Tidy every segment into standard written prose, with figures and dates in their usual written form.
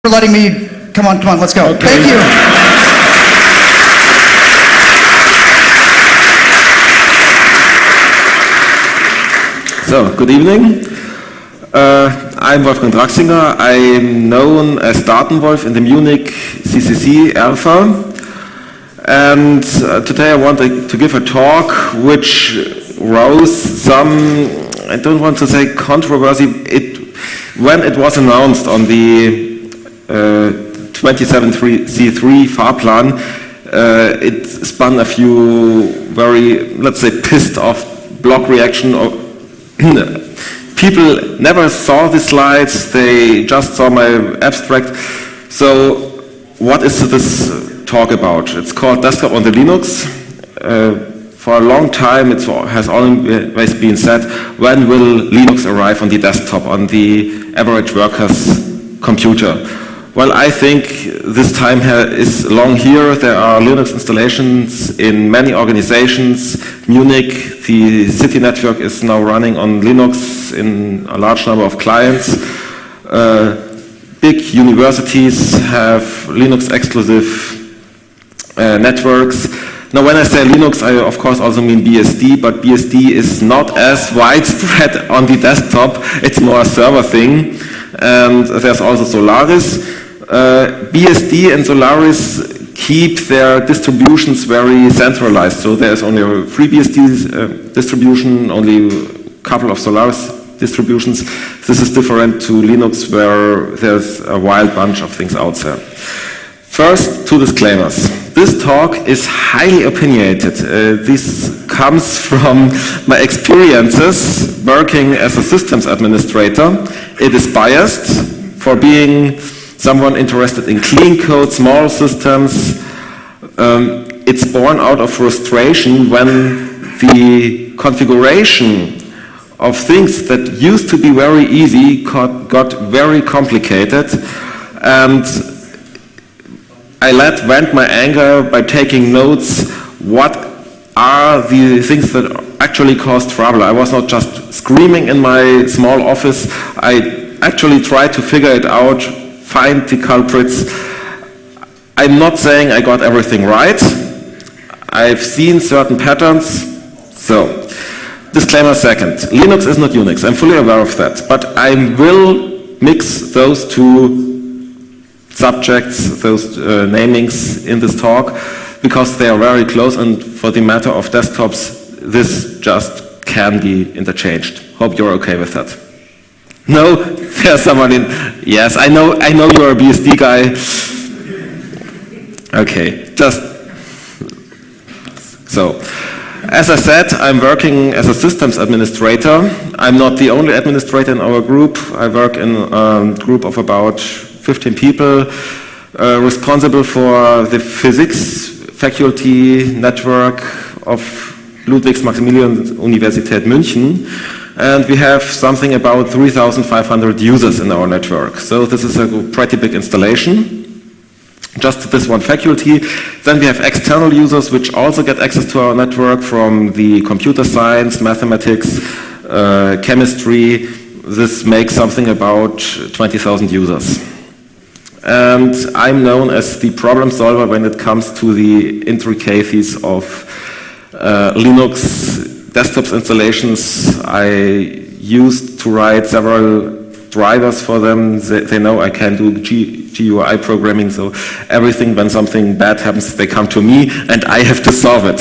for letting me, come on, let's go. Okay. Thank you. So, good evening. I'm Wolfgang Draxinger. I'm known as datenwolf in the Munich CCC Alpha. And today I want to give a talk which rose some, I don't want to say controversy, when it was announced on the 27C3 Fahrplan, it spun a few very, let's say, pissed off blog reaction. People never saw the slides, they just saw my abstract. So what is this talk about? It's called Desktop on the Linux. For a long time it has always been said, when will Linux arrive on the desktop, on the average worker's computer? Well, I think this time is long here. There are Linux installations in many organizations. Munich, the city network, is now running on Linux in a large number of clients. Big universities have Linux-exclusive networks. Now, when I say Linux, I of course also mean BSD, but BSD is not as widespread on the desktop. It's more a server thing. And there's also Solaris. BSD and Solaris keep their distributions very centralized. So there's only a free BSD distribution, only a couple of Solaris distributions. This is different to Linux, where there's a wild bunch of things out there. First, two disclaimers. This talk is highly opinionated. This comes from my experiences working as a systems administrator. It is biased for being someone interested in clean code, small systems. It's born out of frustration when the configuration of things that used to be very easy got very complicated. And I vent my anger by taking notes. What are the things that actually cause trouble? I was not just screaming in my small office. I actually tried to figure it out, find the culprits. I'm not saying I got everything right. I've seen certain patterns. So, disclaimer second. Linux is not Unix. I'm fully aware of that. But I will mix those two subjects, those namings in this talk, because they are very close, and for the matter of desktops, this just can be interchanged. Hope you're okay with that. No? There's someone in. Yes, I know you're a BSD guy. Okay, just so. As I said, I'm working as a systems administrator. I'm not the only administrator in our group. I work in a group of about 15 people, responsible for the physics faculty network of Ludwigs-Maximilians-Universität München. And we have something about 3,500 users in our network. So this is a pretty big installation. Just this one faculty. Then we have external users which also get access to our network from the computer science, mathematics, chemistry. This makes something about 20,000 users. And I'm known as the problem solver when it comes to the intricacies of Linux desktops installations. I used to write several drivers for them. They know I can do GUI programming, so everything, when something bad happens, they come to me and I have to solve it.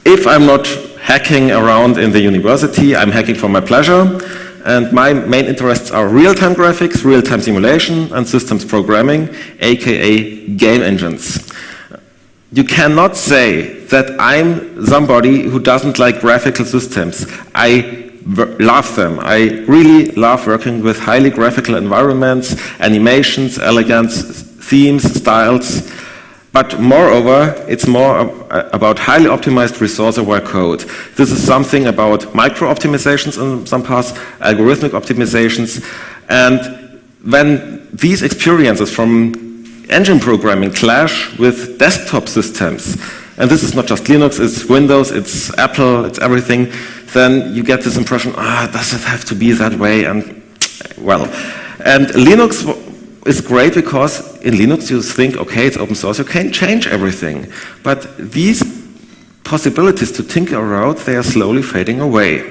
If I'm not hacking around in the university, I'm hacking for my pleasure. And my main interests are real-time graphics, real-time simulation, and systems programming, aka game engines. You cannot say that I'm somebody who doesn't like graphical systems. I love them. I really love working with highly graphical environments, animations, elegance, themes, styles. But moreover, it's more about highly optimized resource-aware code. This is something about micro-optimizations in some parts, algorithmic optimizations. And when these experiences from engine programming clash with desktop systems, and this is not just Linux, it's Windows, it's Apple, it's everything, then you get this impression, does it have to be that way? And well, And Linux is great because in Linux you think, okay, it's open source, you can change everything. But these possibilities to tinker around, they are slowly fading away.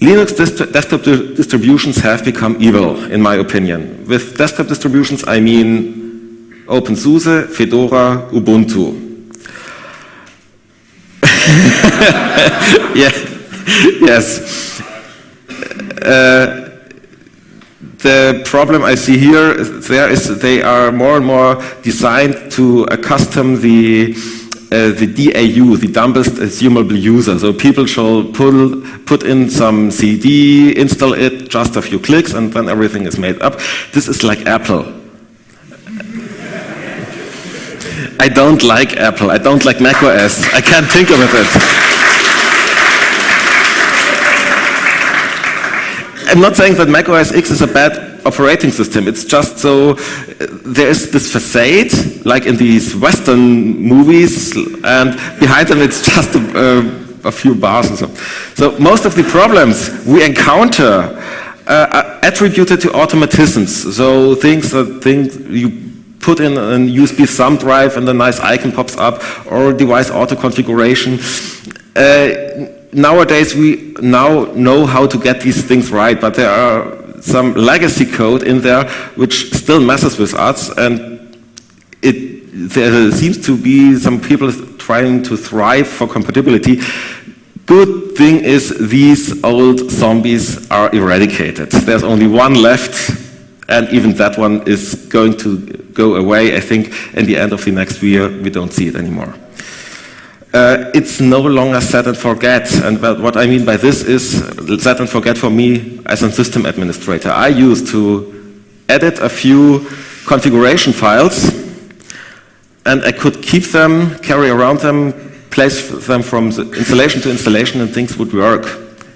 Linux desktop distributions have become evil, in my opinion. With desktop distributions, I mean OpenSUSE, Fedora, Ubuntu. Yeah. Yes. The problem I see here is they are more and more designed to accustom the DAU, the dumbest assumable user. So people shall put in some CD, install it, just a few clicks, and then everything is made up. This is like Apple. I don't like Apple. I don't like macOS. I can't think of it. I'm not saying that macOS X is a bad operating system. It's just so there is this facade, like in these Western movies, and behind them it's just a few bars and so. So most of the problems we encounter are attributed to automatisms. So things you put in a USB thumb drive and a nice icon pops up, or device auto configuration. Nowadays we now know how to get these things right, but there are some legacy code in there which still messes with us, and there seems to be some people trying to thrive for compatibility. Good thing is these old zombies are eradicated. There's only one left, and even that one is going to go away. I think in the end of the next year we don't see it anymore. It's no longer set and forget, and what I mean by this is set and forget for me as a system administrator. I used to edit a few configuration files, and I could keep them, carry around them, place them from installation to installation, and things would work.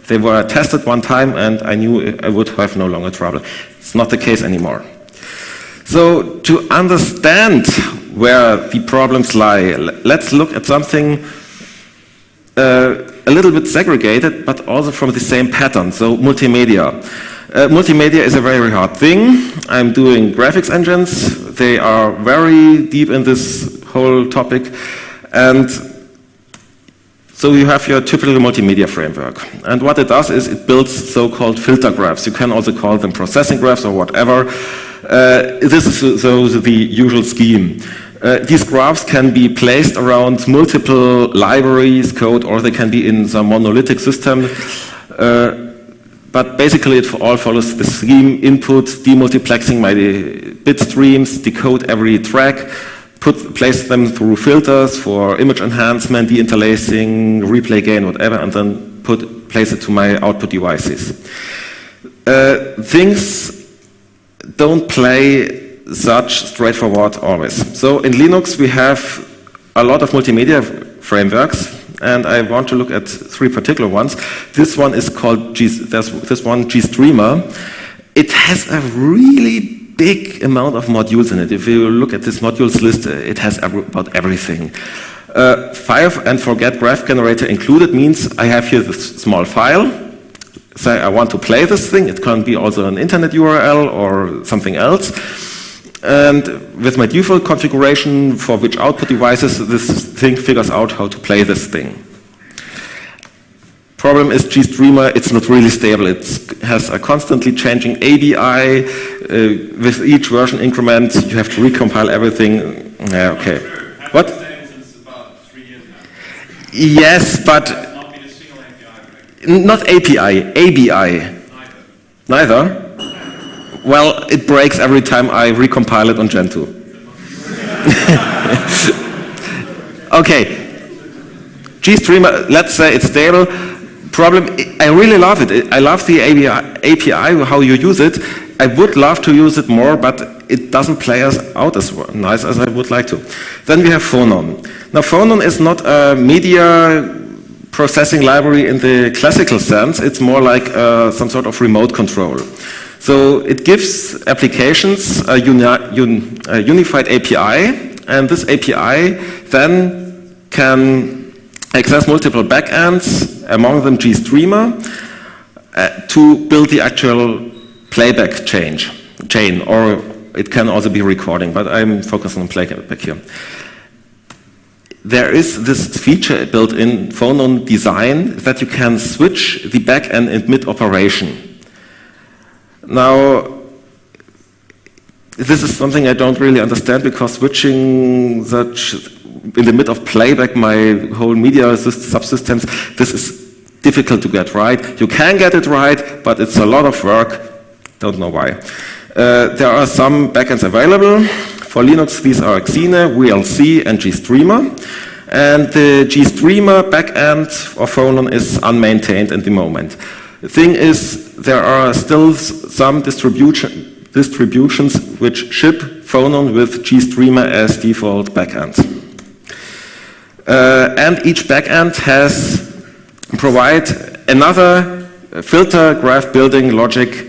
They were tested one time, and I knew I would have no longer trouble. It's not the case anymore. So to understand where the problems lie, let's look at something a little bit segregated, but also from the same pattern, so multimedia. Multimedia is a very hard thing. I'm doing graphics engines. They are very deep in this whole topic. And so you have your typical multimedia framework. And what it does is it builds so-called filter graphs. You can also call them processing graphs or whatever. This is the usual scheme. These graphs can be placed around multiple libraries, code, or they can be in some monolithic system. But basically it all follows the scheme: input, demultiplexing my bit streams, decode every track, place them through filters for image enhancement, deinterlacing, replay gain, whatever, and then place it to my output devices. Things don't play such straightforward always. So in Linux we have a lot of multimedia frameworks, and I want to look at three particular ones. This one is called GStreamer. It has a really big amount of modules in it. If you look at this modules list, it has about everything. Fire and forget graph generator included means I have here this small file. Say I want to play this thing. It can be also an internet URL or something else. And with my default configuration for which output devices, this thing figures out how to play this thing. Problem is GStreamer, it's not really stable. It has a constantly changing ABI. With each version increment, you have to recompile everything. Yeah, okay. What? Yes, but not API, ABI. Neither? Well, it breaks every time I recompile it on Gentoo. Okay. GStreamer, let's say it's stable. Problem, I really love it. I love the API, how you use it. I would love to use it more, but it doesn't play out as nice as I would like to. Then we have Phonon. Now, Phonon is not a media processing library in the classical sense. It's more like some sort of remote control. So it gives applications a unified API, and this API then can access multiple backends, among them GStreamer, to build the actual playback chain, or it can also be recording, but I'm focusing on playback here. There is this feature built in Phonon design that you can switch the backend in mid-operation. Now, this is something I don't really understand, because switching such in the mid of playback my whole media subsystems, this is difficult to get right. You can get it right, but it's a lot of work. Don't know why. There are some backends available. For Linux, these are Gnome, VLC, and GStreamer. And the GStreamer backend of Phonon is unmaintained at the moment. The thing is, there are still some distributions which ship Phonon with GStreamer as default backend. And each backend provide another filter graph building logic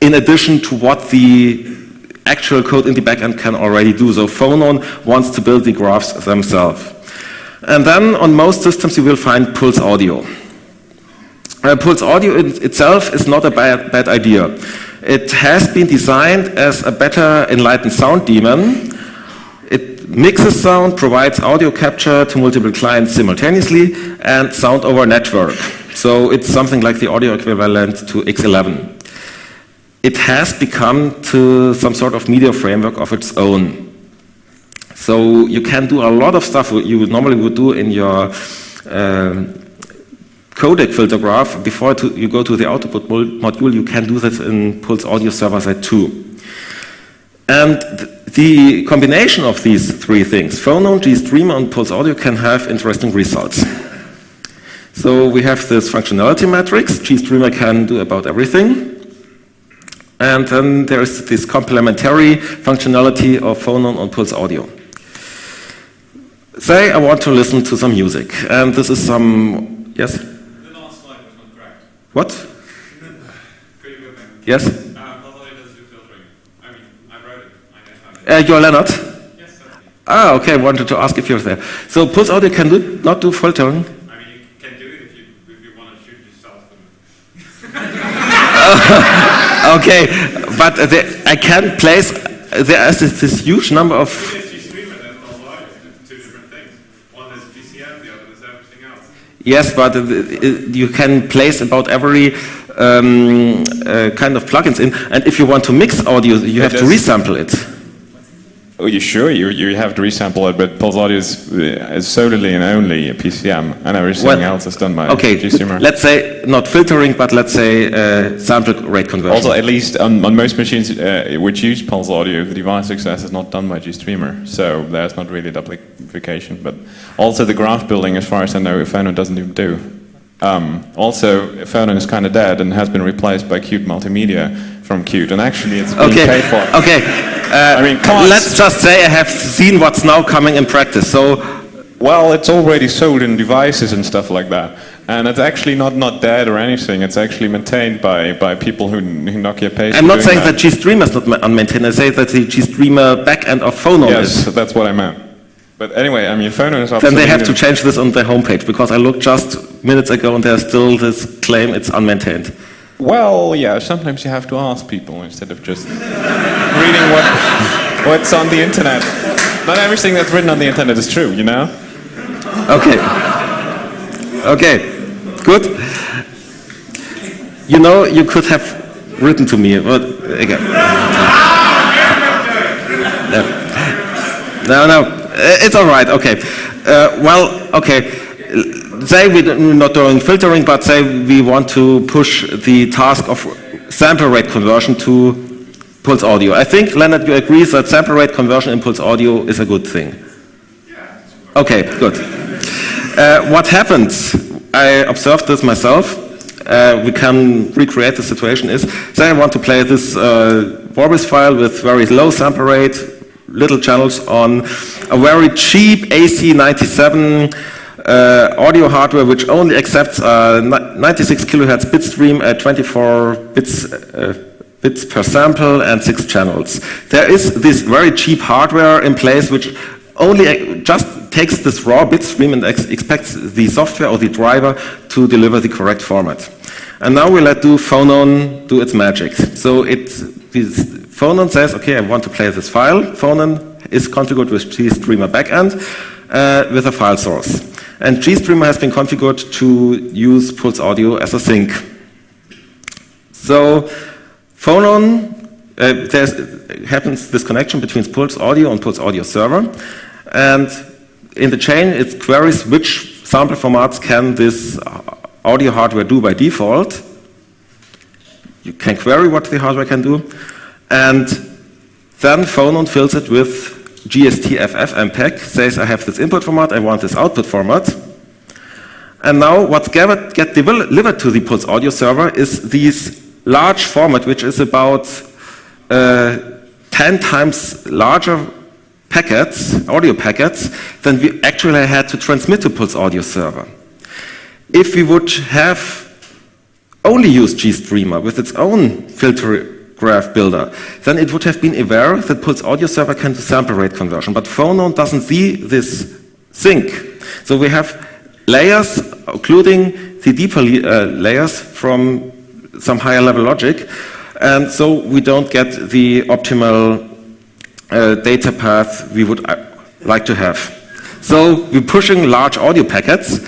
in addition to what the actual code in the backend can already do. So Phonon wants to build the graphs themselves. And then on most systems you will find Pulse Audio. Pulse Audio itself is not a bad idea. It has been designed as a better enlightened sound daemon. It mixes sound, provides audio capture to multiple clients simultaneously, and sound over network. So it's something like the audio equivalent to X11. It has become to some sort of media framework of its own. So you can do a lot of stuff you normally would do in your codec filter graph. Before you go to the output module, you can do that in Pulse Audio server-side too. And the combination of these three things, Phonon, GStreamer, and Pulse Audio, can have interesting results. So we have this functionality matrix. GStreamer can do about everything. And then there is this complementary functionality of Phonon on Pulse Audio. Say I want to listen to some music, and this is some, yes? The last slide was not correct. What? Could you go back? Yes? Pulse Audio doesn't do filtering. I mean, I wrote it. I know how to. You're Lennart? Yes, certainly. Ah, okay, wanted to ask if you're there. So Pulse Audio can not do filtering? I mean, you can do it if you want to shoot yourself. Okay, but I can place, there is this huge number of... GStreamer, then Pulse Audio. It's two different things. One is PCM, the other is everything else. Yes, but you can place about every kind of plugins in, and if you want to mix audio, you have to resample it. Oh, you sure? You have to resample it, but Pulse Audio is solely and only a PCM, and everything else is done by GStreamer. Let's say not filtering, but let's say sample rate conversion. Also, at least on most machines which use Pulse Audio, the device access is not done by GStreamer, so there's not really duplication. But also the graph building, as far as I know, Phonon doesn't even do. Also, Phonon is kind of dead and has been replaced by Qt Multimedia from Qt, and actually it's being paid for. Okay. I mean, come on. Let's just say I have seen what's now coming in practice. So, well, it's already sold in devices and stuff like that, and it's actually not dead or anything. It's actually maintained by people who Nokia pays. I'm not saying that GStreamer is not unmaintained. I say that the GStreamer backend of Phonon is. Yes, that's what I meant. But anyway, I mean, Phonon is then they have to change this on their homepage, because I looked just minutes ago and there's still this claim it's unmaintained. Well, yeah, sometimes you have to ask people instead of just reading what's on the internet. Not everything that's written on the internet is true, you know? Okay. Okay, good. You know, you could have written to me, but again. No, it's all right, okay. Say we're not doing filtering, but say we want to push the task of sample rate conversion to Pulse Audio. I think, Lennart, you agree that sample rate conversion in Pulse Audio is a good thing? Yeah. Okay, good. What happens, I observed this myself, we can recreate the situation is, say I want to play this Vorbis file with very low sample rate, little channels on a very cheap AC97 audio hardware which only accepts 96 kilohertz bit stream at 24 bits per sample and 6 channels. There is this very cheap hardware in place which only just takes this raw bit stream and expects the software or the driver to deliver the correct format. And now we let phonon do its magic. So phonon says, okay, I want to play this file. Phonon is configured with GStreamer backend with a file source. And GStreamer has been configured to use Pulse Audio as a sink. So phonon, happens this connection between Pulse Audio and Pulse Audio server. And in the chain, it queries which sample formats can this audio hardware do by default. You can query what the hardware can do. And then phonon fills it with GSTFF MPEG, says I have this input format, I want this output format. And now what get delivered to the Pulse Audio server is this large format, which is about 10 times larger packets, audio packets, than we actually had to transmit to Pulse Audio server. If we would have only used GStreamer with its own filter graph builder, then it would have been aware that Pulse Audio server can do sample rate conversion, but phonon doesn't see this sync. So we have layers, including the deeper layers from some higher level logic, and so we don't get the optimal data path we would like to have. So we're pushing large audio packets,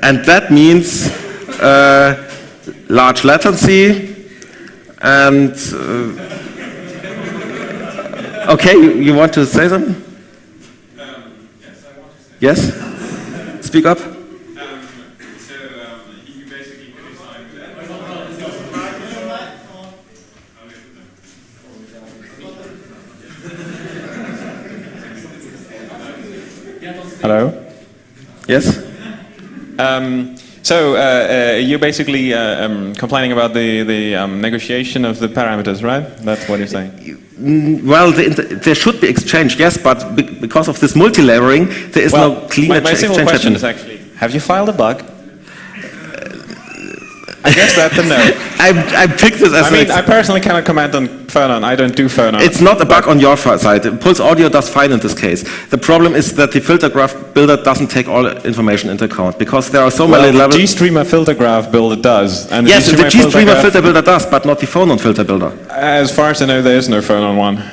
and that means large latency latency latency, and okay, you want to say something? Yes, I want to say. Yes? Speak up. You basically criticized Hello? Yes? So you're basically complaining about the negotiation of the parameters, right? That's what you're saying. Well, there should be exchange, yes, but because of this multi-layering, there is no clean exchange. My simple question is actually, have you filed a bug? I guess that's a no. I picked this as I personally cannot comment on phonon. I don't do phonon. It's not a bug on your side. Pulse Audio does fine in this case. The problem is that the filter graph builder doesn't take all information into account because there are so many levels. GStreamer filter graph builder does. And yes, the GStreamer filter builder does, but not the phonon filter builder. As far as I know, there is no phonon one.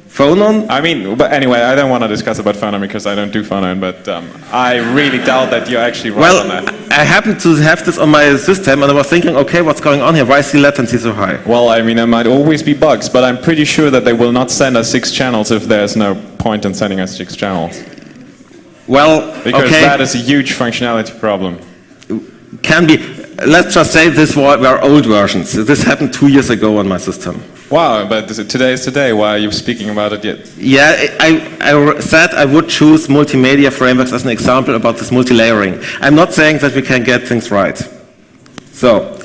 Phonon? I mean, but anyway, I don't want to discuss about phonon because I don't do phonon, but I really doubt that you're actually right on that. I happen to have this on my system, and I was thinking, okay, what's going on here? Why is the latency so high? Well, I mean, there might always be bugs, but I'm pretty sure that they will not send us 6 channels if there's no point in sending us 6 channels. Well, because okay. that is a huge functionality problem. Can be. Let's just say this were old versions. This happened 2 years ago on my system. Wow, but today is today. Why are you speaking about it yet? Yeah, I said I would choose multimedia frameworks as an example about this multi-layering. I'm not saying that we can get things right. So,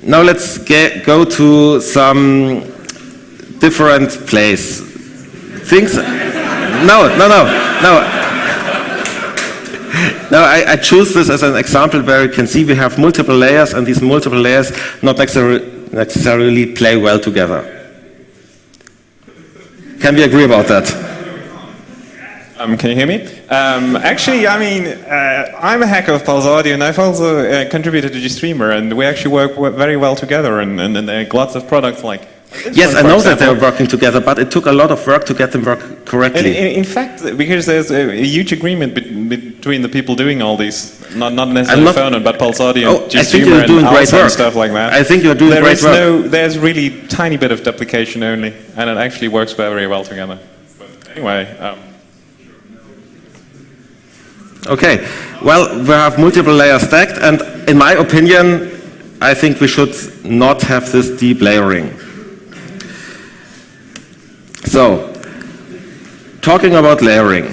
now let's go to some different place. Things. No. No, I choose this as an example where you can see we have multiple layers, and these multiple layers not necessarily play well together. Can we agree about that? Can you hear me? Actually, I mean, I'm a hacker of Pulse Audio, and I've also contributed to GStreamer, and we actually work very well together, and there are lots of products like yes, I know that they're working together, but it took a lot of work to get them work correctly. In fact, because there's a huge agreement between the people doing all these, not necessarily phonon, but Pulse Audio, GStreamer, and Alpha and stuff like that. I think you're doing great work. There's really tiny bit of duplication only, and it actually works very well together. But anyway. Okay, well, we have multiple layers stacked, and in my opinion, I think we should not have this deep layering. So, talking about layering.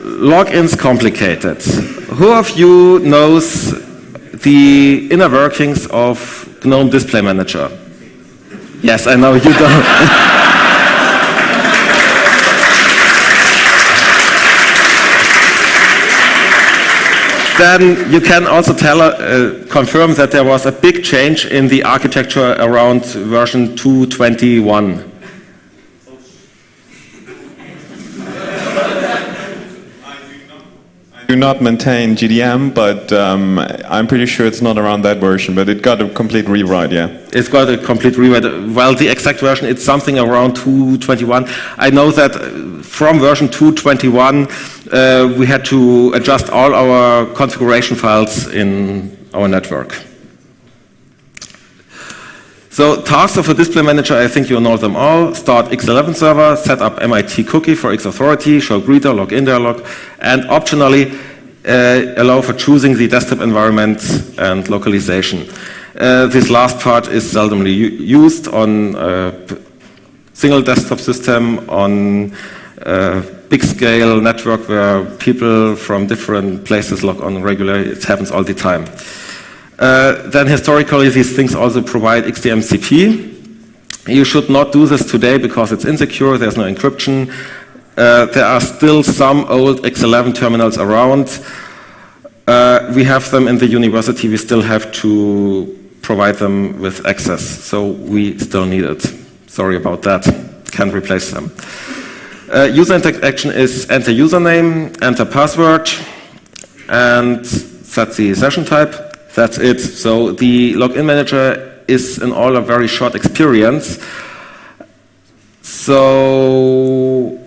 Login's complicated. Who of you knows the inner workings of GNOME Display Manager? Yes, I know you don't. Then you can also confirm that there was a big change in the architecture around version 2.21. I do not maintain GDM, but I'm pretty sure it's not around that version, but it got a complete rewrite, yeah. It's got a complete rewrite. Well, the exact version, it's something around 2.21. I know that from version 2.21, we had to adjust all our configuration files in our network. So tasks of a display manager, I think you know them all. Start X11 server, set up MIT cookie for X authority, show greeter, login dialog, and optionally allow for choosing the desktop environment and localization. This last part is seldomly used on a single desktop system, on a big scale network where people from different places log on regularly. It happens all the time. Then historically, these things also provide XDMCP. You should not do this today because it's insecure, there's no encryption. There are still some old X11 terminals around. We have them in the university, we still have to provide them with access, so we still need it. Sorry about that, can't replace them. User interaction is enter username, enter password, and set the session type. That's it. So the login manager is in all a very short experience. So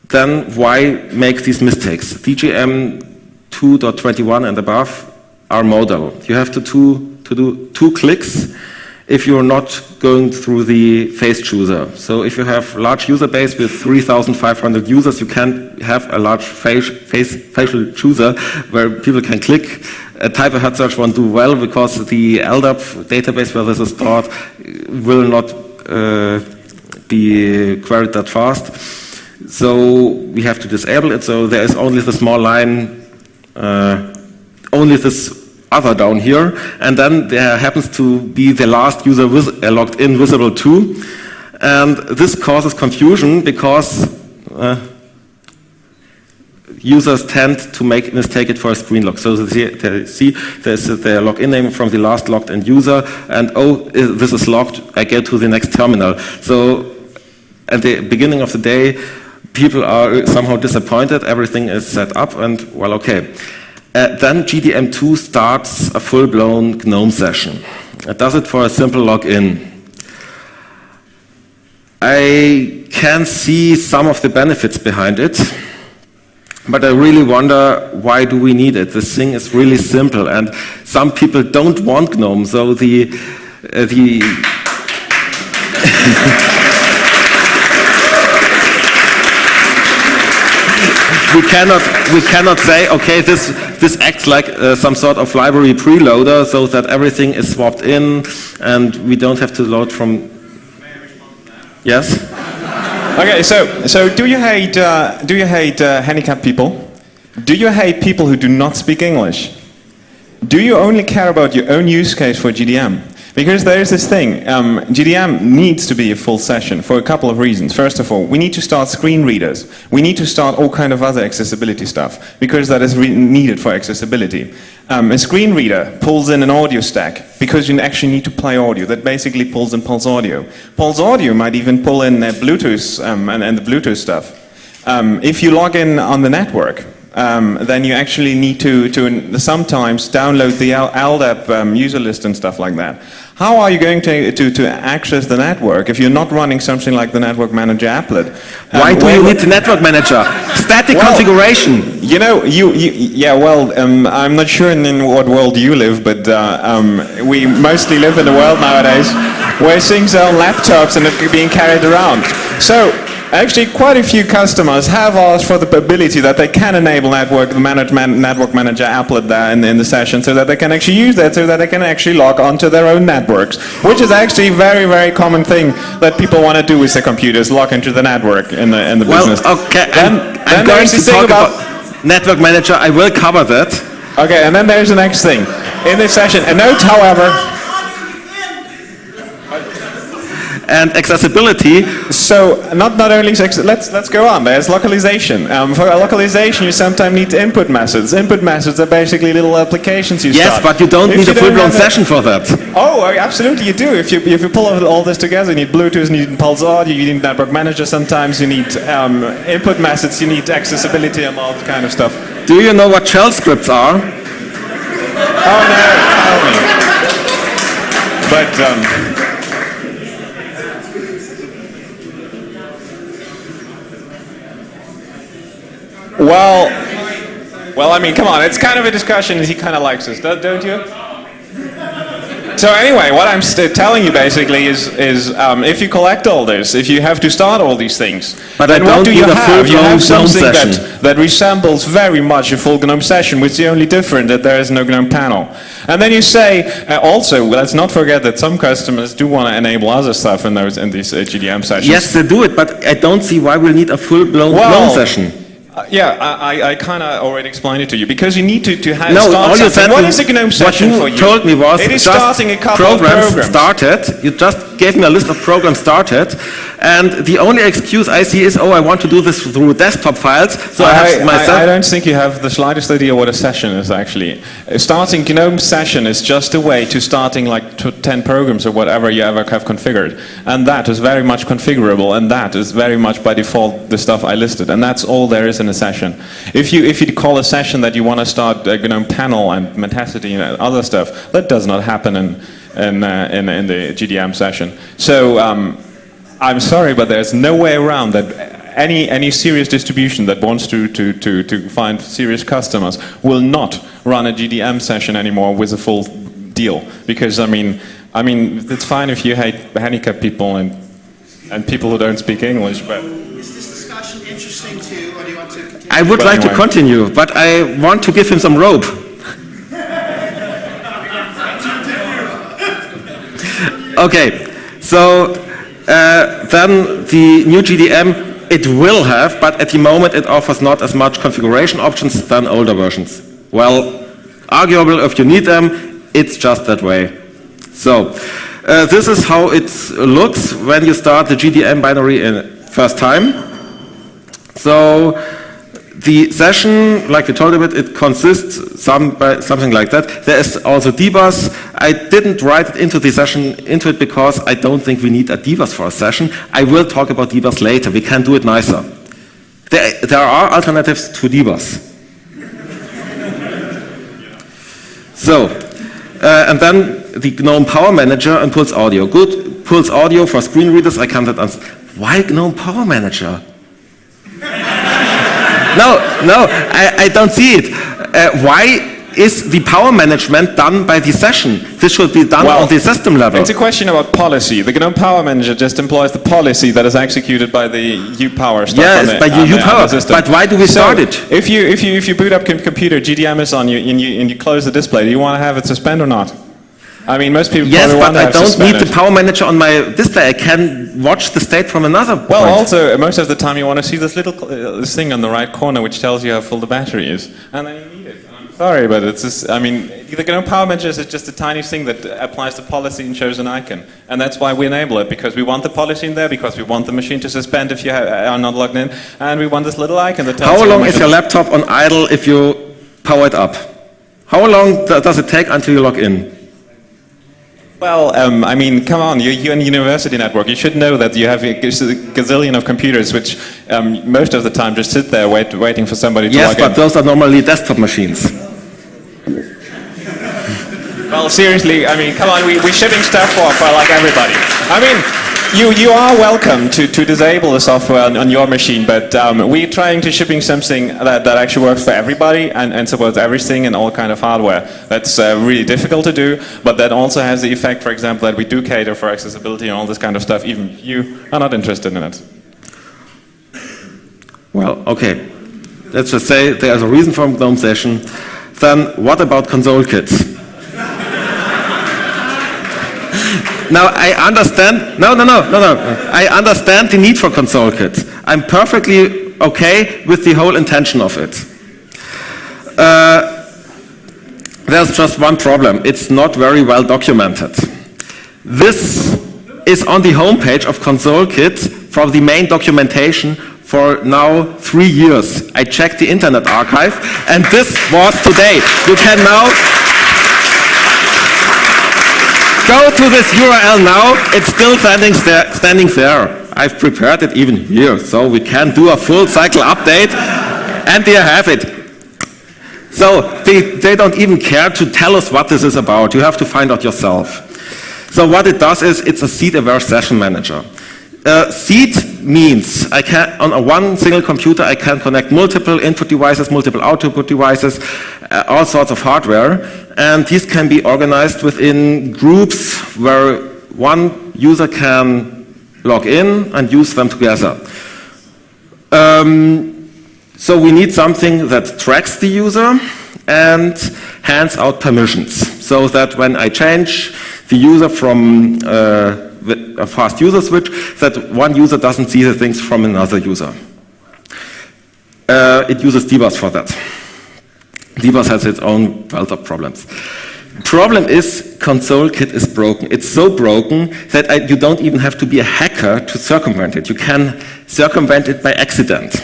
then why make these mistakes? DGM 2.21 and above are modal. You have to do 2 clicks if you're not going through the face chooser. So if you have large user base with 3,500 users, you can't have a large facial chooser where people can click. A type of head search won't do well because the LDAP database where this is stored will not be queried that fast. So we have to disable it. So there is only the small line, only this other down here, and then there happens to be the last user logged in visible too, and this causes confusion because users tend to mistake it for a screen lock. So they see there's the login name from the last logged in user, and oh, this is locked, I get to the next terminal. So at the beginning of the day, people are somehow disappointed, everything is set up, and well, okay. Then GDM2 starts a full-blown Gnome session. It does it for a simple login. I can see some of the benefits behind it, but I really wonder, why do we need it? This thing is really simple, and some people don't want Gnome, so the we cannot say, okay, this acts like some sort of library preloader, so that everything is swapped in, and we don't have to load from. Yes. Okay, so do you hate handicapped people? Do you hate people who do not speak English? Do you only care about your own use case for GDM? Because there is this thing, GDM needs to be a full session for a couple of reasons. First of all, we need to start screen readers. We need to start all kind of other accessibility stuff, because that is needed for accessibility. A screen reader pulls in an audio stack, because you actually need to play audio. That basically pulls in Pulse Audio. Pulse Audio might even pull in Bluetooth and the Bluetooth stuff. If you log in on the network, then you actually need to sometimes download the LDAP user list and stuff like that. How are you going to access the network if you're not running something like the Network Manager applet? Why do you need the Network Manager? Static configuration. You know, I'm not sure in what world you live, but we mostly live in a world nowadays where things are on laptops and they're being carried around. So actually, quite a few customers have asked for the ability that they can enable Network Manager applet there in the session, so that they can actually use that, so that they can actually log onto their own networks, which is actually a very, very common thing that people want to do with their computers, log into the network in the business. Well, okay, I'm going to talk about Network Manager. I will cover that. Okay, and then there's the next thing in this session. A note, however. And accessibility. So not only let's go on. There's localization. For localization, you sometimes need input methods. Input methods are basically little applications you start. Yes, but you don't need a full-blown session for that. Oh, absolutely, you do. If you pull all this together, you need Bluetooth, you need Pulse Audio, you need Network Manager. Sometimes you need input methods, you need accessibility and all that kind of stuff. Do you know what shell scripts are? Oh no, tell me. But well, I mean, come on, it's kind of a discussion. He kind of likes this, don't you? So anyway, what I'm telling you basically is if you collect all this, if you have to start all these things, but then what do you have? You have something session that resembles very much a full GNOME session, with the only difference that there is no GNOME panel. And then you say, also, let's not forget that some customers do want to enable other stuff in these GDM sessions. Yes, they do it, but I don't see why we need a full-blown GNOME session. Yeah, I kind of already explained it to you, because you need to have all you said, what is a GNOME session for you? What you told me was it is just starting a couple of programs started. You just gave me a list of programs started, and the only excuse I see is, oh, I want to do this through desktop files, so I don't think you have the slightest idea what a session is actually. Starting GNOME session is just a way to starting like 10 programs or whatever you ever have configured, and that is very much configurable, and that is very much by default the stuff I listed, and that's all there is in a session. If you call a session that you want to start a GNOME panel and Metacity and other stuff, that does not happen in the GDM session. So I'm sorry, but there's no way around that. Any serious distribution that wants to find serious customers will not run a GDM session anymore with a full deal, because I mean it's fine if you hate handicapped people and people who don't speak English, but. Interesting too, or do you want to continue? I would like to continue, but I want to give him some rope. Okay, so then the new GDM, it will have, but at the moment it offers not as much configuration options than older versions. Well, arguable if you need them, it's just that way. So, this is how it looks when you start the GDM binary in first time. So the session, like we told about, it consists something like that. There is also dbus. I didn't write it into the session because I don't think we need a dbus for a session. I will talk about dbus later. We can do it nicer. There are alternatives to dbus. So, and then the GNOME Power Manager and Pulse Audio. Good Pulse Audio for screen readers. I can't answer. Why GNOME Power Manager? No, I don't see it. Why is the power management done by the session? This should be done on the system level. It's a question about policy. The GNOME Power Manager just employs the policy that is executed by the UPower stuff. Yes, by UPower. But why do we start it? If you boot up computer, GDM is on you, and you close the display, do you want to have it suspend or not? I mean, most people yes, probably want to have suspended. Yes, but I don't need the Power Manager on my display. I can watch the state from another point. Well, also, most of the time you want to see this little this thing on the right corner which tells you how full the battery is. And then you need it. I'm sorry, but it's just, I mean, the GNOME Power Manager is just a tiny thing that applies the policy and shows an icon. And that's why we enable it, because we want the policy in there, because we want the machine to suspend if you are not logged in, and we want this little icon that tells you... How long is your laptop on idle if you power it up? How long does it take until you log in? Well, I mean, come on, you're in a university network. You should know that you have a gazillion of computers which most of the time just sit there waiting for somebody to log in. Yes, but those are normally desktop machines. Well, seriously, I mean, come on, we're shipping stuff for like everybody. I mean, you are welcome to disable the software on your machine, but we're trying to shipping something that actually works for everybody and supports everything and all kind of hardware. That's really difficult to do, but that also has the effect, for example, that we do cater for accessibility and all this kind of stuff, even if you are not interested in it. Well, okay. Let's just say there's a reason for GNOME session. Then what about console kits? Now, I understand, no. I understand the need for console kits. I'm perfectly okay with the whole intention of it. There's just one problem. It's not very well documented. This is on the homepage of console kit from the main documentation for now 3 years. I checked the Internet Archive, and this was today. You can now go to this URL now. It's still standing there. I've prepared it even here, so we can do a full cycle update. And there you have it. So they don't even care to tell us what this is about. You have to find out yourself. So what it does is it's a seed-aware session manager. Seed means I can, on a one single computer, I can connect multiple input devices, multiple output devices, all sorts of hardware, and these can be organized within groups where one user can log in and use them together. So we need something that tracks the user and hands out permissions, so that when I change the user from a fast user switch, that one user doesn't see the things from another user. It uses dbus for that. dbus has its own wealth of problems. Problem is, ConsoleKit is broken. It's so broken that you don't even have to be a hacker to circumvent it. You can circumvent it by accident.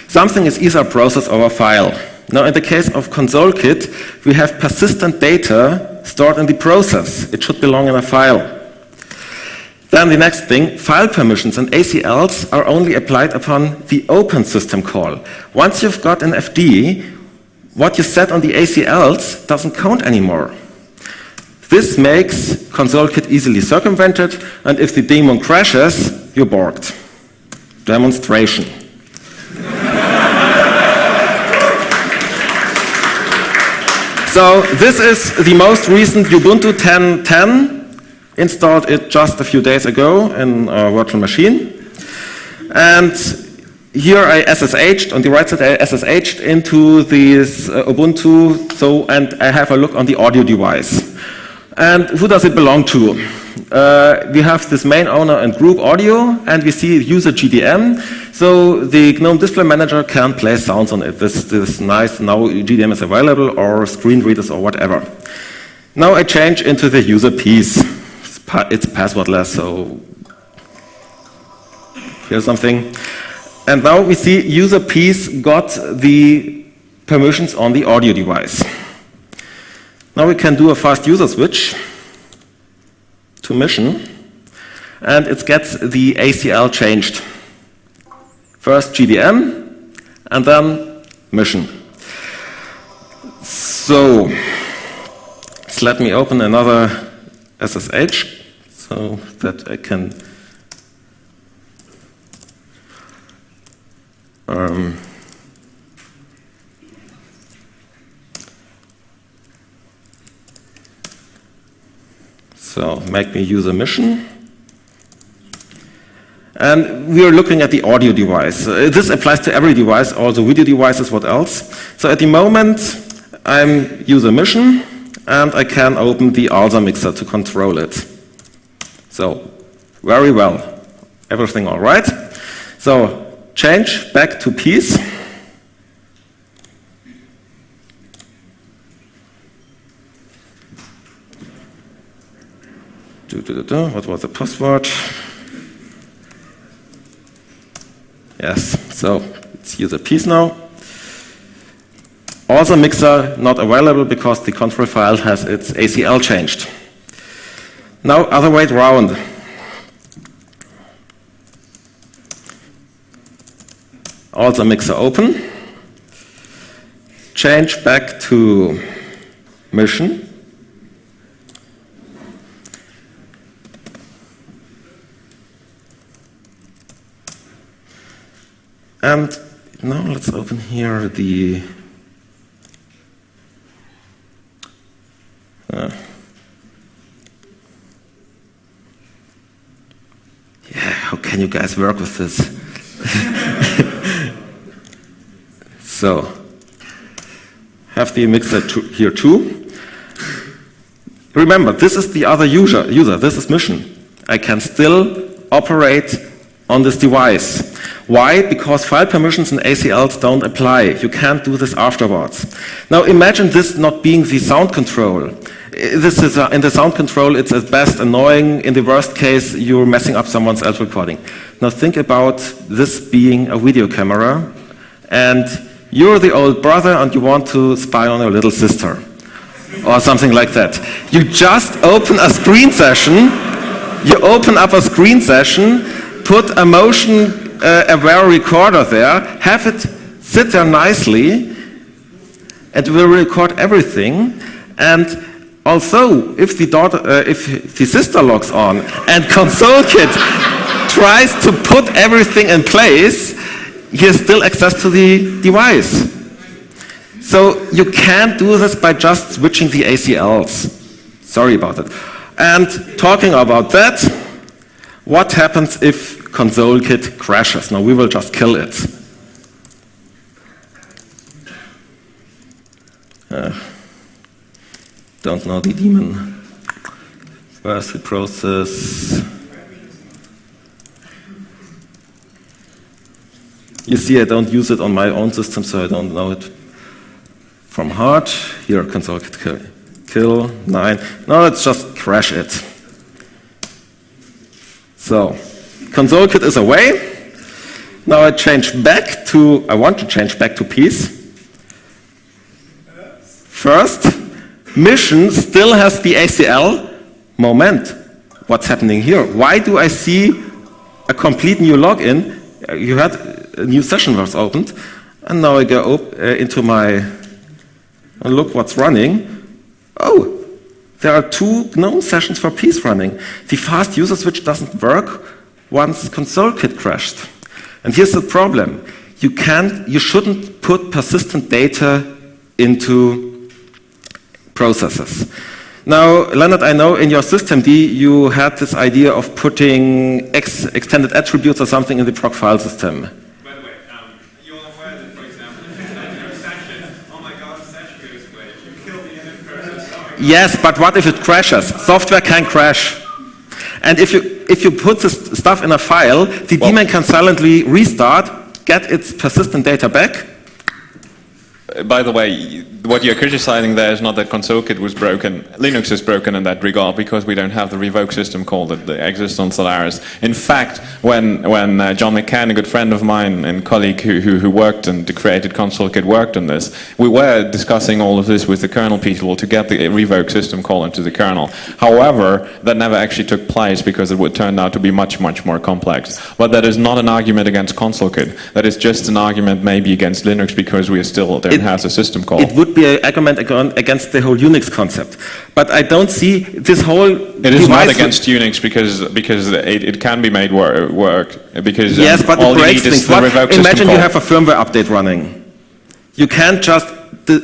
Something is either a process or a file. Now, in the case of ConsoleKit, we have persistent data stored in the process. It should belong in a file. Then the next thing, file permissions and ACLs are only applied upon the open system call. Once you've got an FD, what you set on the ACLs doesn't count anymore. This makes ConsoleKit easily circumvented, and if the daemon crashes, you're borked. Demonstration. So this is the most recent Ubuntu 10.10. Installed it just a few days ago in a virtual machine. And here I SSH'd, on the right side I SSH'd into this Ubuntu, and I have a look on the audio device. And who does it belong to? We have this main owner and group audio, and we see user GDM. So the GNOME Display Manager can play sounds on it. This nice, now GDM is available, or screen readers or whatever. Now I change into the user piece. It's passwordless, so here's something. And now we see user piece got the permissions on the audio device. Now we can do a fast user switch to mission, and it gets the ACL changed. First GDM, and then mission. So let me open another SSH so that I can so make me use a mission. And we are looking at the audio device. This applies to every device, also video devices, what else? So at the moment, I'm user mission, and I can open the ALSA mixer to control it. So, very well. Everything all right. So, change back to piece. What was the password? Yes, so it's user piece now. Also mixer not available because the control file has its ACL changed. Now other way around. Also mixer open. Change back to mission. And now let's open here the how can you guys work with this? So, have the mixer here too. Remember, this is the other user, this is mission. I can still operate on this device. Why? Because file permissions and ACLs don't apply. You can't do this afterwards. Now imagine this not being the sound control. This is in the sound control, it's at best annoying. In the worst case, you're messing up someone else's recording. Now think about this being a video camera, and you're the old brother and you want to spy on your little sister, or something like that. You just open a screen session, you open up a screen session, put a motion-aware recorder there, have it sit there nicely, and will record everything. And also, if the sister logs on and ConsoleKit tries to put everything in place, he has still access to the device. So you can't do this by just switching the ACLs. Sorry about it. And talking about that, what happens if ConsoleKit crashes? Now we will just kill it. Don't know the daemon. Where's the process? You see, I don't use it on my own system, so I don't know it from heart. Here, ConsoleKit kill 9. No, let's just crash it. So, ConsoleKit is away. Now I want to change back to peace. First, mission still has the ACL. Moment, what's happening here? Why do I see a complete new login? You had a new session was opened, and now I go into my, and look what's running. Oh, there are 2 GNOME sessions for peace running. The fast user switch doesn't work once ConsoleKit crashed. And here's the problem. You shouldn't put persistent data into processes. Now, Lennart, I know in your systemd you had this idea of putting extended attributes or something in the proc file system. By the way, you're aware that, for example, if you have your session, oh my god, the session goes away, you kill the init process. Yes, but what if it crashes? Software can crash. And if you put this stuff in a file, the daemon can silently restart, get its persistent data back. By the way, what you're criticizing there is not that ConsoleKit was broken. Linux is broken in that regard because we don't have the revoke system call that exists on Solaris. In fact, when John McCann, a good friend of mine and colleague who worked and created ConsoleKit, worked on this, we were discussing all of this with the kernel people to get the revoke system call into the kernel. However, that never actually took place because it would turn out to be much, much more complex. But that is not an argument against ConsoleKit. That is just an argument maybe against Linux because we still don't have the system call. It would be an argument against the whole Unix concept. But I don't see this whole It is not against Unix because it can be made work. Because yes, but all it breaks you need is things. the revoke system Imagine call. you have a firmware update running. You can't just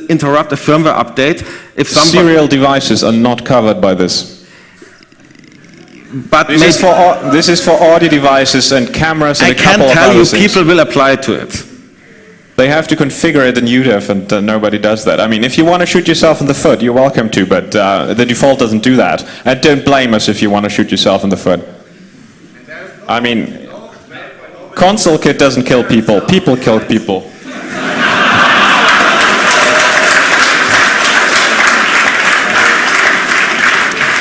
interrupt a firmware update if somebody... Serial devices are not covered by this. But This is for audio devices and cameras and a couple of other things. I can't tell you people will apply to it. They have to configure it in UDEF, and nobody does that. I mean, if you want to shoot yourself in the foot, you're welcome to, but the default doesn't do that. And don't blame us if you want to shoot yourself in the foot. I mean, ConsoleKit doesn't kill people. People kill people.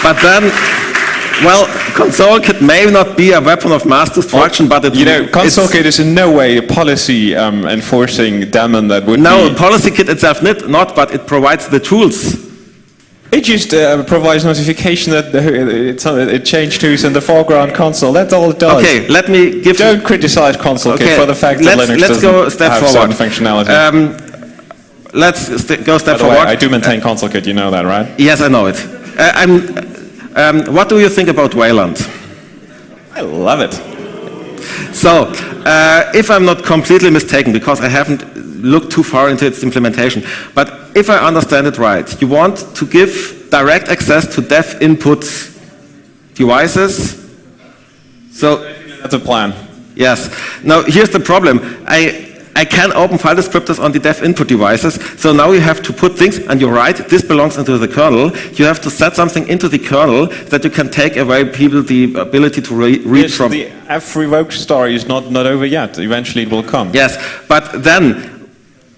But then, well, ConsoleKit may not be a weapon of mass destruction, but it... You know, ConsoleKit is in no way a policy enforcing daemon that would No, PolicyKit itself not, but it provides the tools. It just provides notification that it changed who's in the foreground console. That's all it does. Okay, let me give... Don't criticize ConsoleKit for the fact that Linux doesn't have certain functionality. Let's go a step By the way, forward. I do maintain ConsoleKit, you know that, right? Yes, I know it. What do you think about Wayland? I love it. So, if I'm not completely mistaken, because I haven't looked too far into its implementation, but if I understand it right, you want to give direct access to dev input devices. So that's a plan. Yes. Now, here's the problem. I can open file descriptors on the dev input devices, so now you have to put things, and you're right, this belongs into the kernel. You have to set something into the kernel that you can take away people the ability to read from. The f-revoke story is not over yet. Eventually it will come. Yes, but then,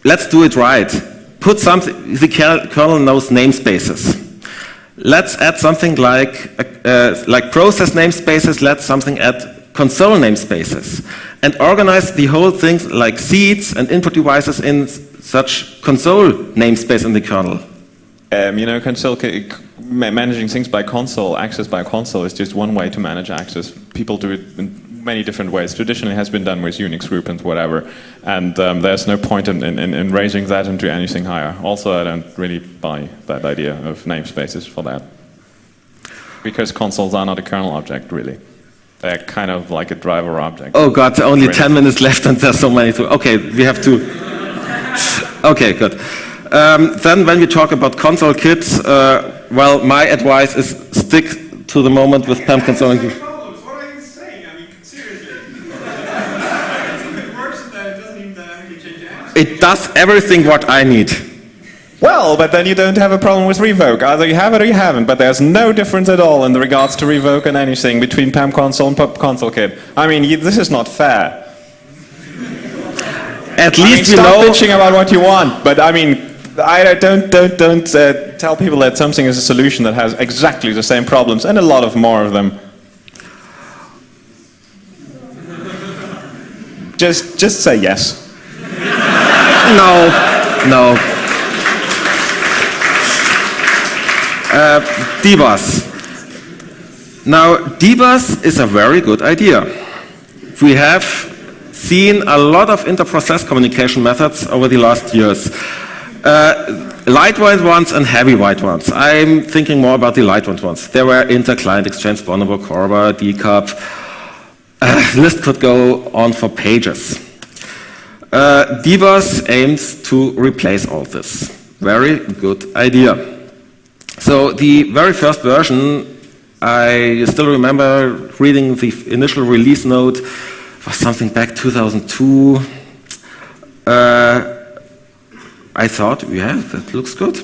let's do it right. Put something, the kernel knows namespaces. Let's add something like process namespaces, let's something add console namespaces, and organize the whole thing like seeds and input devices in such console namespace in the kernel. You know, managing things by console, access by console, is just one way to manage access. People do it in many different ways. Traditionally, it has been done with Unix group and whatever, and there's no point in raising that into anything higher. Also, I don't really buy that idea of namespaces for that, because consoles are not a kernel object, really. They're kind of like a driver object. Oh God, only 10 minutes left and there's so many to... Okay, we have to... Okay, good. Then when we talk about console kits, well, my advice is stick to the moment with PAM console. Problems. What are you saying? I mean, seriously. If it works, then it doesn't even dynamically change anything. It does everything what I need. Well, but then you don't have a problem with revoke. Either you have it or you haven't, but there's no difference at all in regards to revoke and anything between PAM console and PUB console kit. I mean, this is not fair. At least we stop know... bitching about what you want, but I mean, don't tell people that something is a solution that has exactly the same problems and a lot of more of them. Just say yes. No. Dbus. Now, Dbus is a very good idea. We have seen a lot of inter-process communication methods over the last years. Lightweight ones and heavyweight ones. I'm thinking more about the lightweight ones. There were inter-client exchange, Bonobo, Corba, DCUP. List could go on for pages. Dbus aims to replace all this. Very good idea. So the very first version, I still remember reading the initial release note, was something back 2002. I thought, yeah, that looks good.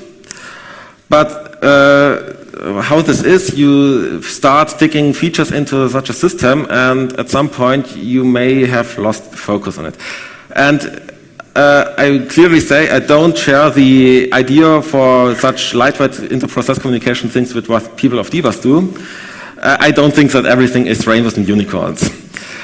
But how this is, you start sticking features into such a system, and at some point you may have lost focus on it. And I clearly say I don't share the idea for such lightweight inter-process communication things with what people of Dbus do. I don't think that everything is rainbows and unicorns.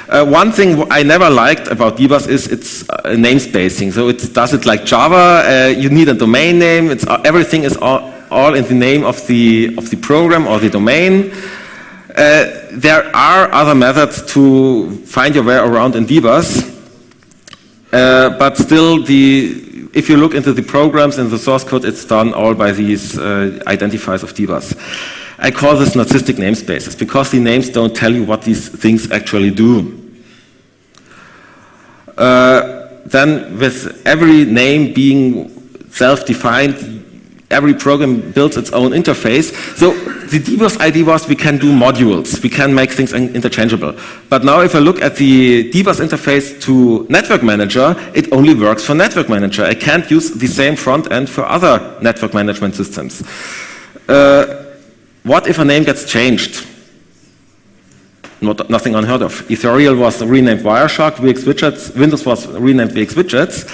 One thing I never liked about Dbus is its namespacing. So it does it like Java. You need a domain name. Everything is all in the name of the program or the domain. There are other methods to find your way around in Dbus. But still, if you look into the programs and the source code, it's done all by these identifiers of Dbus. I call this narcissistic namespaces because the names don't tell you what these things actually do. Then with every name being self-defined, every program builds its own interface. So the Dbus ID was we can do modules. We can make things interchangeable. But now if I look at the Dbus interface to Network Manager, it only works for Network Manager. I can't use the same front end for other network management systems. What if a name gets changed? Nothing unheard of. Ethereal was renamed Wireshark, VxWidgets, Windows was renamed VxWidgets.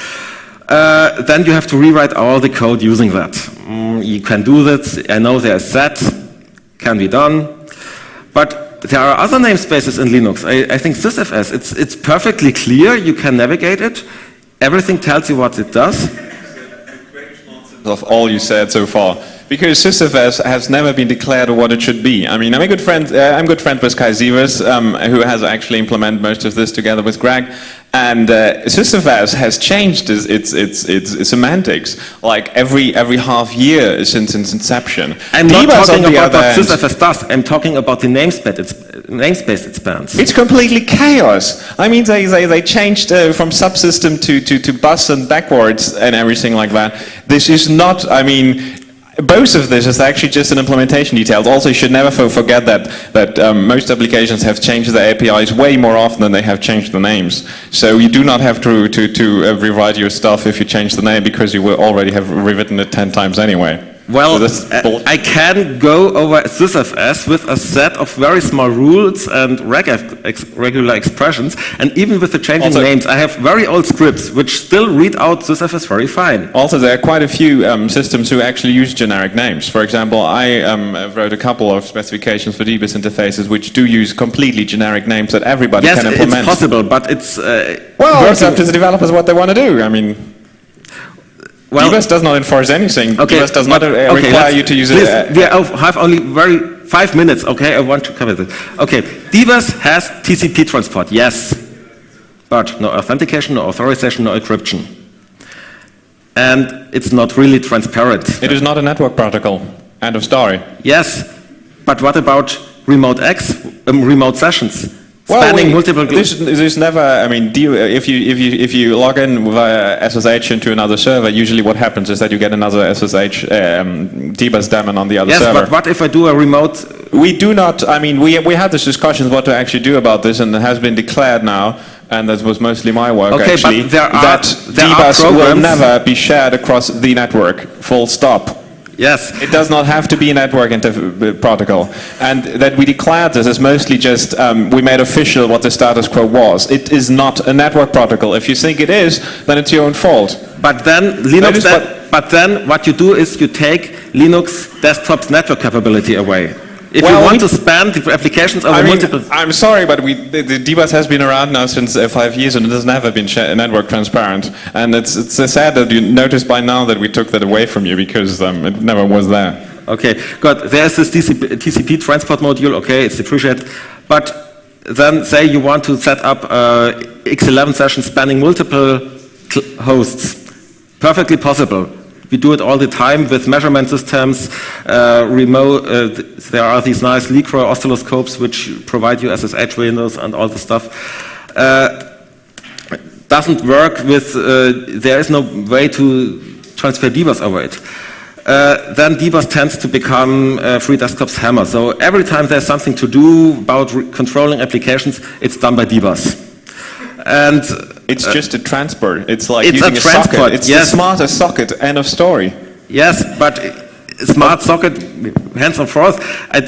Then you have to rewrite all the code using that. You can do that. I know there's that. Can be done. But there are other namespaces in Linux. I think sysfs, it's perfectly clear. You can navigate it. Everything tells you what it does. Of all you said so far, because sysfs has never been declared what it should be. I mean, I'm good friend with Kai Sievers, who has actually implemented most of this together with Greg. And sysfs has changed its semantics like every half year since its inception. I'm not talking about what sysfs does. I'm talking about the namespace it spans. It's completely chaos. I mean, they changed from subsystem to bus and backwards and everything like that. This is not. I mean. Both of this is actually just an implementation detail. Also, you should never forget that most applications have changed their APIs way more often than they have changed the names. So you do not have to rewrite your stuff if you change the name because you will already have rewritten it 10 times anyway. Well, I can go over sysfs with a set of very small rules and regular expressions, and even with the changing names, I have very old scripts which still read out sysfs very fine. Also, there are quite a few systems who actually use generic names. For example, I wrote a couple of specifications for Dbus interfaces which do use completely generic names that everybody can implement. Yes, it's possible, but it's... well, it's up to the developers what they want to do. I mean... Well, Dbus does not enforce anything. Okay, Dbus does not require you to use it. We have only very 5 minutes, okay, I want to cover this. Okay, DBus has TCP transport, yes, but no authentication, no authorization, no encryption. And it's not really transparent. It is not a network protocol. End of story. Yes, but what about remote remote sessions? Spanning multiple. This never. I mean, if you log in via SSH into another server, usually what happens is that you get another SSH DBus daemon on the other server. Yes, but what if I do a remote? We do not. I mean, we had this discussion what to actually do about this, and it has been declared now. And that was mostly my work, okay, actually. But that DBus will never be shared across the network. Full stop. Yes. It does not have to be a network protocol. And that we declared this is mostly just, we made official what the status quo was. It is not a network protocol. If you think it is, then it's your own fault. But then Linux, but then what you do is you take Linux desktop's network capability away. If you want to span the applications over multiple... I'm sorry, but the DBus has been around now since 5 years and it has never been network transparent. And it's sad that you noticed by now that we took that away from you because it never was there. Okay, good. There's this TCP transport module, okay, it's appreciated. But then say you want to set up X11 sessions spanning multiple hosts. Perfectly possible. We do it all the time with measurement systems, remote, there are these nice Lycra oscilloscopes which provide you SSH windows and all the stuff. Doesn't work with, there is no way to transfer DBus over it. Then DBus tends to become free desktop's hammer. So every time there's something to do about controlling applications, it's done by DBus. And it's just a transport. It's like it's using a socket. It's yes. The smartest socket. End of story. Yes, but smart socket, hands on forth. I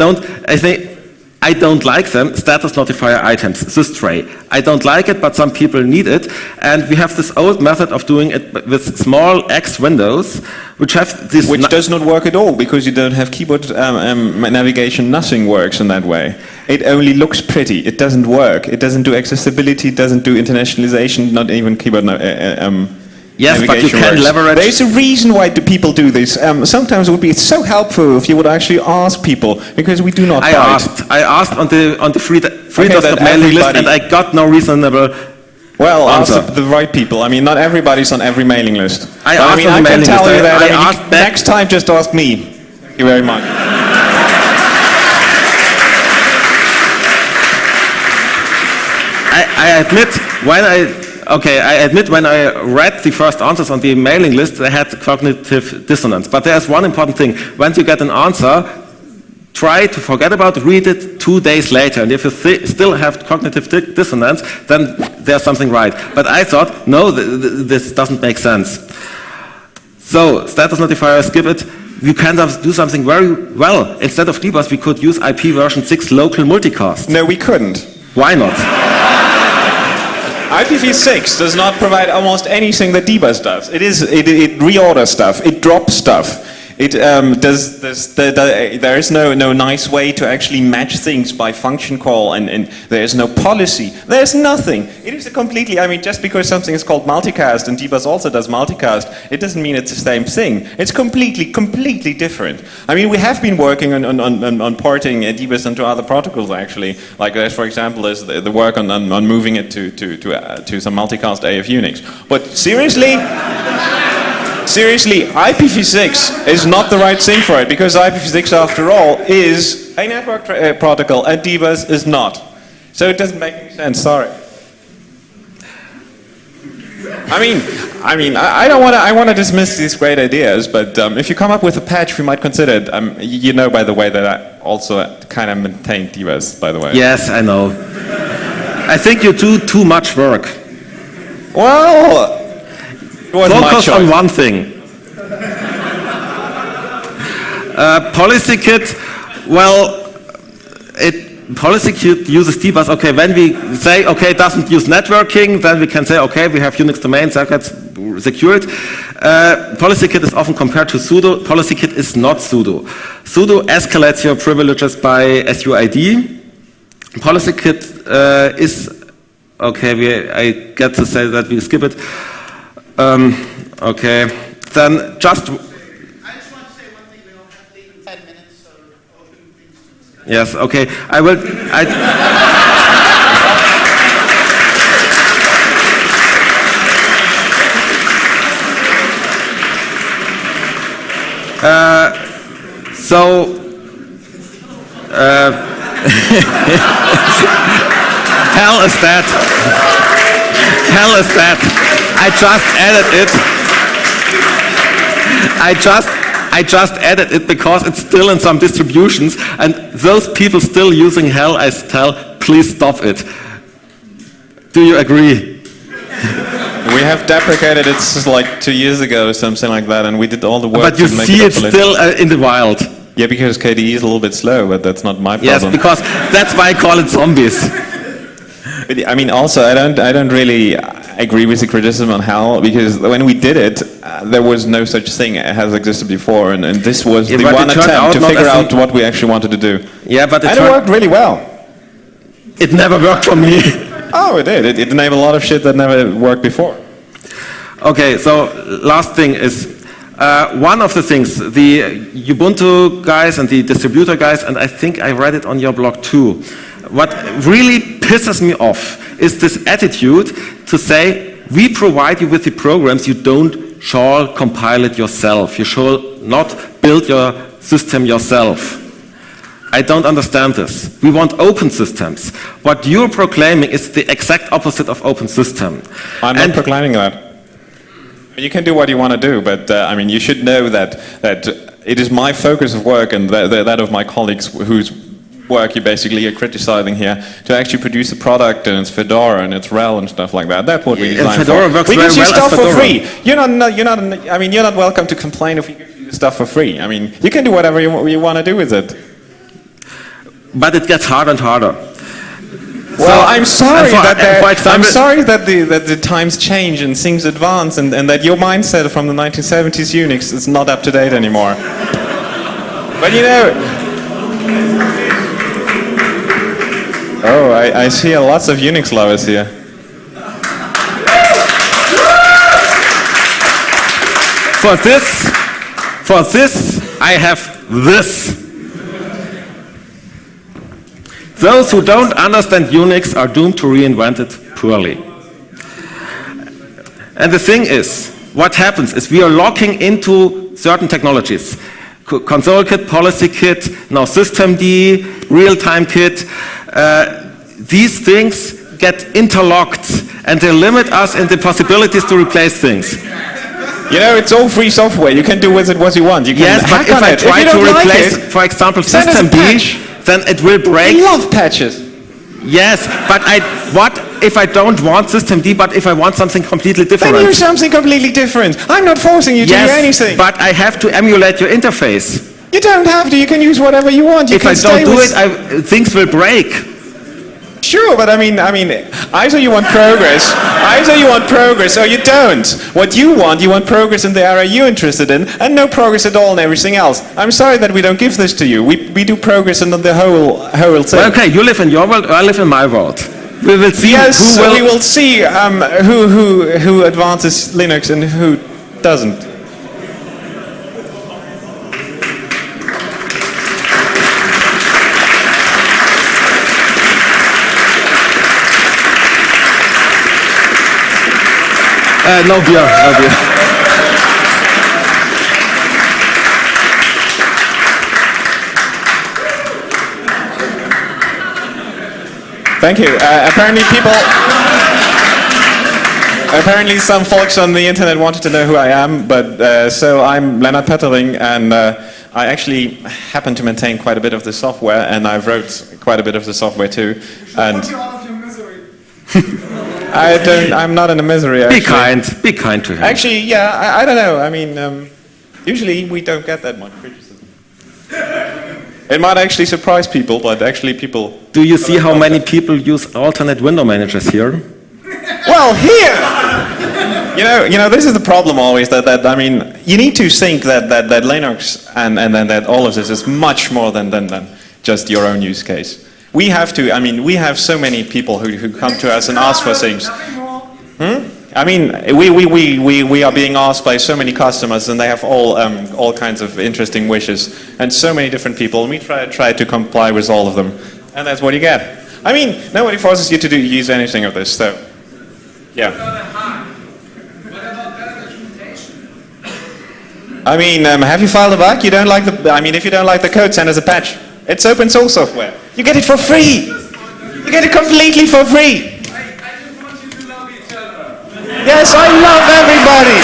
don't like them. Status notifier items, systray. I don't like it, but some people need it. And we have this old method of doing it with small X windows, which have this. Which does not work at all because you don't have keyboard navigation. Nothing works in that way. It only looks pretty. It doesn't work. It doesn't do accessibility. It doesn't do internationalization. Not even keyboard yes, navigation but you can works. leverage. There's a reason why do people do this. Sometimes it would be so helpful if you would actually ask people, because we do not. I asked on the free desktop mailing list, and I got no reasonable. Well, answer. ask the right people. I mean, not everybody's on every mailing list. I can tell you that. Next time, just ask me. Thank you very much. I admit when I read the first answers on the mailing list, I had cognitive dissonance. But there's one important thing. Once you get an answer, try to forget about it, read it 2 days later. And if you still have cognitive dissonance, then there's something right. But I thought, no, this doesn't make sense. So, status notifier, skip it. We can do something very well. Instead of DBus, we could use IP version 6 local multicast. No, we couldn't. Why not? IPv6 does not provide almost anything that DBus does. It reorders stuff. It drops stuff. There is no nice way to actually match things by function call, and there is no policy. There's nothing. It is a completely, I mean, just because something is called multicast and DBus also does multicast, it doesn't mean it's the same thing. It's completely different. I mean, we have been working on porting DBus into other protocols, actually. Like, for example, is the work on moving it to some multicast AF Unix. But seriously? Seriously, IPv6 is not the right thing for it, because IPv6, after all, is a network protocol, and DBus is not. So it doesn't make any sense. Sorry. I want to dismiss these great ideas, but if you come up with a patch, we might consider it. You know, by the way, that I also kind of maintain DBus, by the way. Yes, I know. I think you do too much work. Well. Focus on one thing. PolicyKit, well, PolicyKit uses DBus. Okay, when we say, okay, it doesn't use networking, then we can say, okay, we have Unix domain circuits secured. PolicyKit is often compared to sudo. PolicyKit is not sudo. Sudo escalates your privileges by SUID. PolicyKit is, okay, I get to say that we skip it. Okay, then just... I just want to say one thing, we don't have to leave in 10 minutes, so open things to discuss. Yes, okay. I will. Hell is that. Hell is that. I just added it. I just added it because it's still in some distributions, and those people still using hell, I tell, please stop it. Do you agree? We have deprecated it like 2 years ago or something like that, and we did all the work But you to make see it obsolete. still in the wild. Yeah, because KDE is a little bit slow, but that's not my problem. Yes, because that's why I call it zombies. But, I mean, also, I don't really agree with the criticism on HAL, because when we did it, there was no such thing as has existed before, and this was the one attempt to figure out what we actually wanted to do. Yeah, but it worked really well. It never worked for me. Oh, it did. It enabled a lot of shit that never worked before. Okay, so last thing is, one of the things, the Ubuntu guys and the distributor guys, and I think I read it on your blog too, what really pisses me off is this attitude to say, we provide you with the programs, you shall compile it yourself. You shall not build your system yourself. I don't understand this. We want open systems. What you're proclaiming is the exact opposite of open system. I'm not proclaiming that. You can do what you want to do, but I mean, you should know that it is my focus of work and that of my colleagues whose work you basically are criticizing here to actually produce a product, and it's Fedora and it's RHEL and stuff like that. That's what we design Fedora for. works We very give you well stuff as for Fedora. free. You're not welcome to complain if we give you stuff for free. I mean, you can do whatever you want to do with it. But it gets harder and harder. Well, I'm sorry I'm sorry that the times change and things advance, and that your mindset from the 1970s Unix is not up to date anymore. But you know, I see lots of Unix lovers here. For this, I have this. Those who don't understand Unix are doomed to reinvent it poorly. And the thing is, what happens is we are locking into certain technologies. Console kit, policy kit, now systemd, real-time kit. These things get interlocked and they limit us in the possibilities to replace things. You know, it's all free software. You can do with it what you want. You can Yes, but if I try to replace, for example, systemd, then it will break. I love patches. Yes, but what if I don't want systemd, but if I want something completely different? Then use something completely different. I'm not forcing you to do anything. But I have to emulate your interface. You don't have to. You can use whatever you want. You if can I don't do it, things will break. Sure, but I mean, either you want progress, or you don't. What you want progress in the area you're interested in, and no progress at all in everything else. I'm sorry that we don't give this to you. We do progress in the whole thing. Well, okay, you live in your world, I live in my world. We will see we will see who advances Linux and who doesn't. No beer, no beer. Thank you. Apparently some folks on the internet wanted to know who I am, but so I'm Lennart Poettering, and I actually happen to maintain quite a bit of the software, and I've wrote quite a bit of the software too. And Put you out of your misery. I'm not in a misery, actually. Be kind to him. Actually, yeah, I don't know. I mean, usually we don't get that much criticism. It might actually surprise people, but actually people... Do you see how many people use alternate window managers here? Well, here! You know, this is the problem always, that I mean, you need to think that Linux and that all of this is much more than just your own use case. We have to, I mean, we have so many people who come to us and ask for things. I mean, we are being asked by so many customers, and they have all kinds of interesting wishes, and so many different people, and we try to comply with all of them, and that's what you get. I mean, nobody forces you to use anything of this, so, yeah. What about better documentation? I mean, have you filed a bug? You don't like the, I mean, if you don't like the code, send us a patch. It's open source software. You get it for free. You get it completely for free. I just want you to love each other. Yes, I love everybody.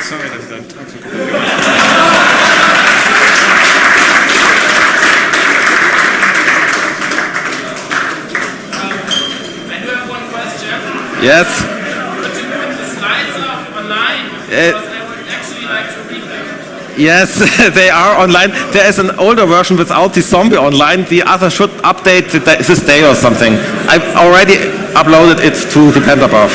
Sorry, that's that. I do have one question. Yes. Would you put the slides up online? Because I would actually like to read them. Yes, they are online. There is an older version without the zombie online. The other should update this day or something. I've already uploaded it to the Panda Buff.